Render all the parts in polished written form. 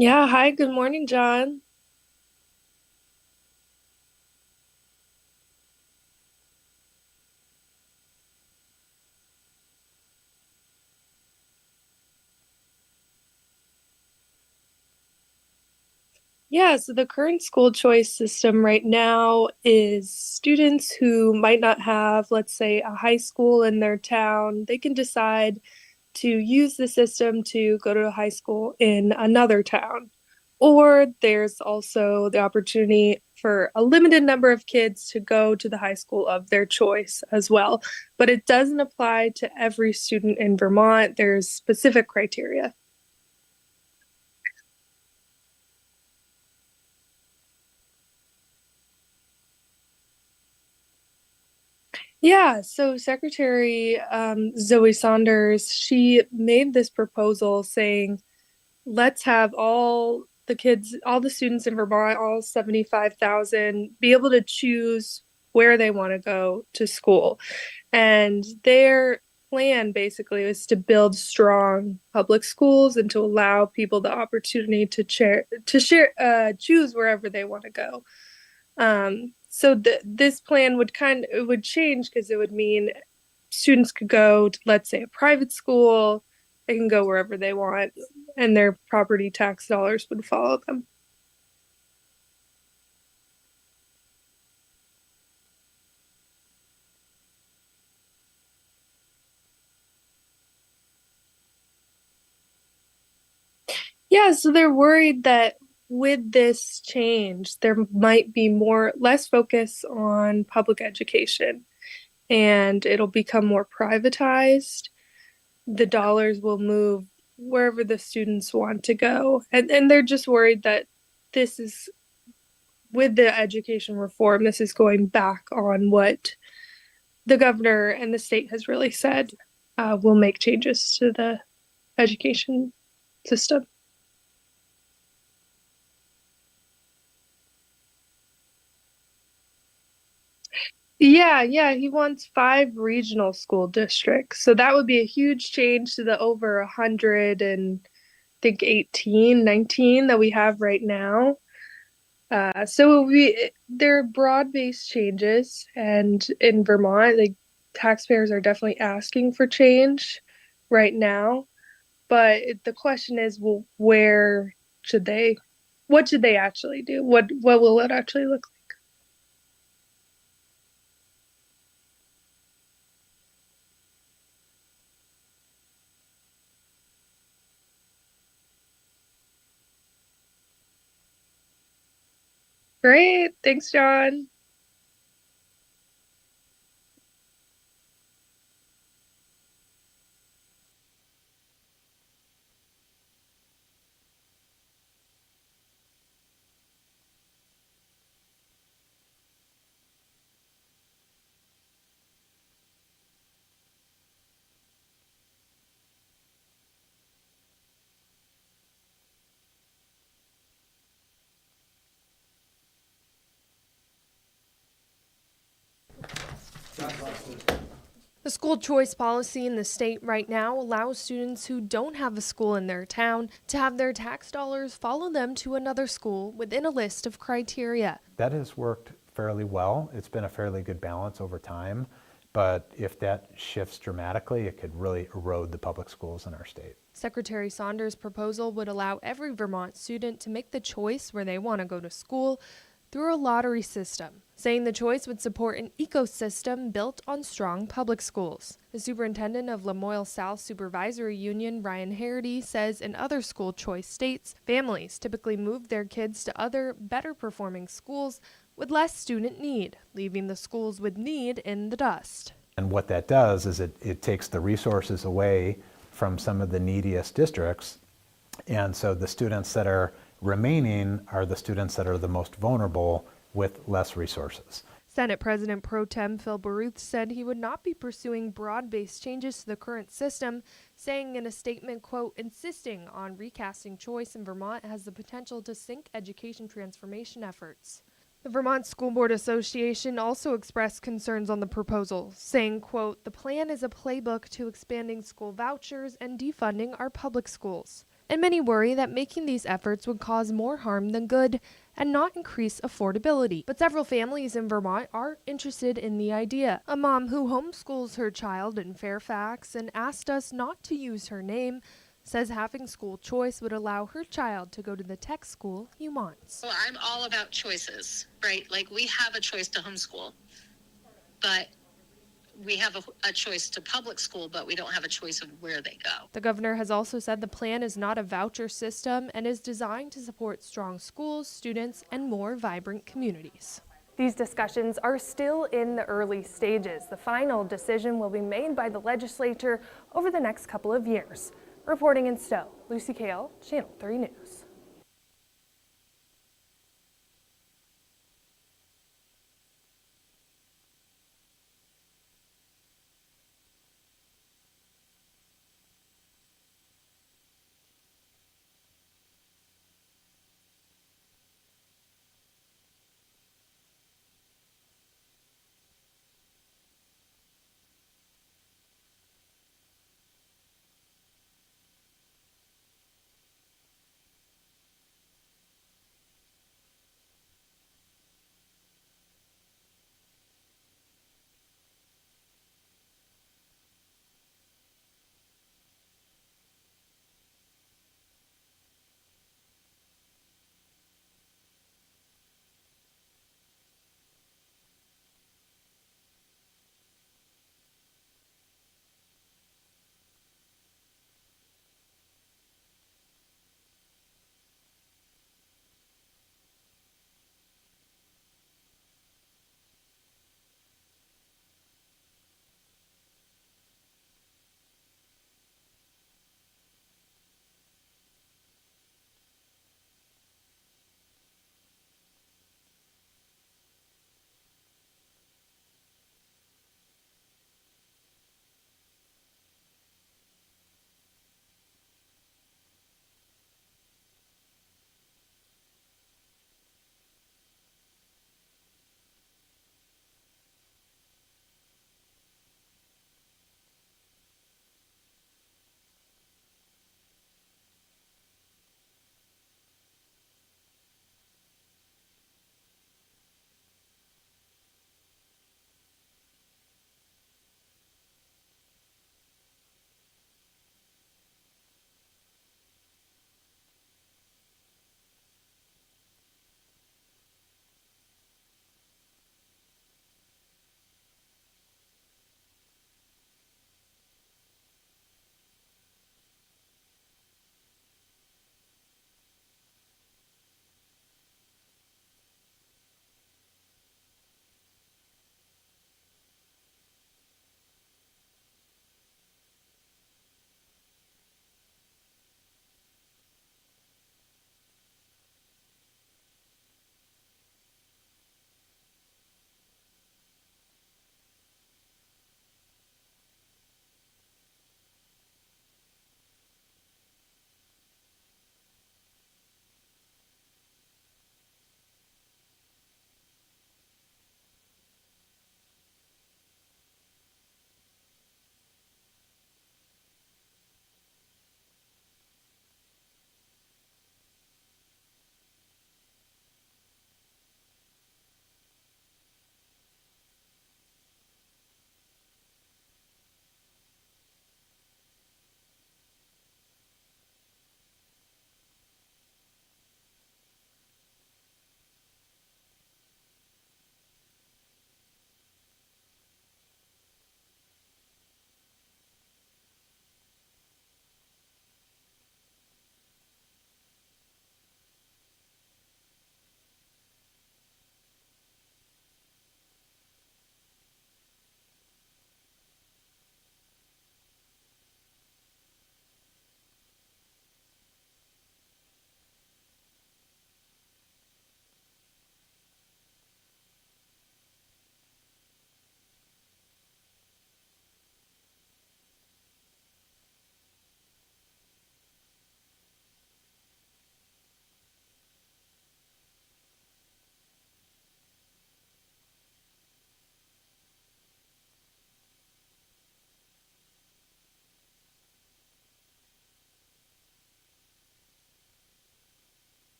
Yeah, hi, good morning, John. Yeah, so the current school choice system right now is students who might not have, let's say, a high school in their town, they can decide to use the system to go to a high school in another town. Or there's also the opportunity for a limited number of kids to go to the high school of their choice as well. But it doesn't apply to every student in Vermont. There's specific criteria. Yeah, so Secretary Zoe Saunders, she made this proposal saying, let's have all the kids, all the students in Vermont, all 75,000, be able to choose where they want to go to school. And their plan basically is to build strong public schools and to allow people the opportunity to choose wherever they want to go. So this plan would it would change because it would mean students could go to, let's say, a private school. They can go wherever they want, and their property tax dollars would follow them. Yeah, so they're worried that with this change, there might be less focus on public education, and it'll become more privatized. The dollars will move wherever the students want to go. And they're just worried that this is with the education reform, this is going back on what the governor and the state has really said will make changes to the education system. Yeah, he wants five regional school districts. So that would be a huge change to the over 100 and I think 18, 19 that we have right now. So they're broad-based changes, and in Vermont, like taxpayers are definitely asking for change right now. But the question is, well, where should they, what should they actually do? What will it actually look like? Great, thanks, John. The school choice policy in the state right now allows students who don't have a school in their town to have their tax dollars follow them to another school within a list of criteria. That has worked fairly well. It's been a fairly good balance over time. But if that shifts dramatically, it could really erode the public schools in our state. Secretary Saunders' proposal would allow every Vermont student to make the choice where they want to go to school through a lottery system, saying the choice would support an ecosystem built on strong public schools. The superintendent of Lamoille South Supervisory Union, Ryan Harity, says in other school choice states, families typically move their kids to other, better performing schools with less student need, leaving the schools with need in the dust. And what that does is it takes the resources away from some of the neediest districts. And so the students that are remaining are the students that are the most vulnerable with less resources. Senate President Pro Tem Phil Baruth said he would not be pursuing broad-based changes to the current system, saying in a statement, quote, insisting on recasting choice in Vermont has the potential to sink education transformation efforts. The Vermont School Board Association also expressed concerns on the proposal, saying, quote, the plan is a playbook to expanding school vouchers and defunding our public schools. And many worry that making these efforts would cause more harm than good and not increase affordability. But several families in Vermont are interested in the idea. A mom who homeschools her child in Fairfax and asked us not to use her name says having school choice would allow her child to go to the tech school he wants. Well, I'm all about choices, right? Like, we have a choice to homeschool, but we have a choice to public school, but we don't have a choice of where they go. The governor has also said the plan is not a voucher system and is designed to support strong schools, students, and more vibrant communities. These discussions are still in the early stages. The final decision will be made by the legislature over the next couple of years. Reporting in Stowe, WCAX, Channel 3 News.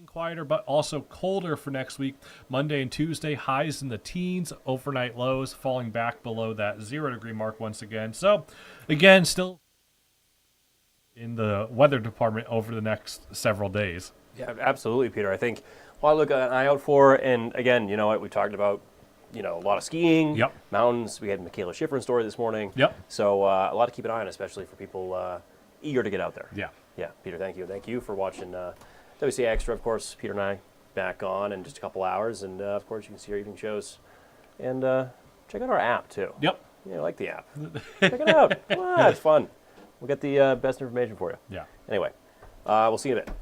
getting quieter, but also colder for next week. Monday and Tuesday, highs in the teens, overnight lows falling back below that 0 degree mark once again. So, again, still in the weather department over the next several days. Yeah, absolutely, Peter. I think what I look an eye out for, and again, you know what, we talked about, a lot of skiing, Yep. mountains. We had Michaela Schifrin's story this morning. Yep. So a lot to keep an eye on, especially for people eager to get out there. Yeah. Yeah, Peter, thank you. Thank you for watching WCAX Extra. Of course, Peter and I back on in just a couple hours. And, of course, you can see our evening shows. And check out our app, too. Yep. Yeah, I like the app. Check it out. It's fun. We'll get the best information for you. Yeah. Anyway, we'll see you in a bit.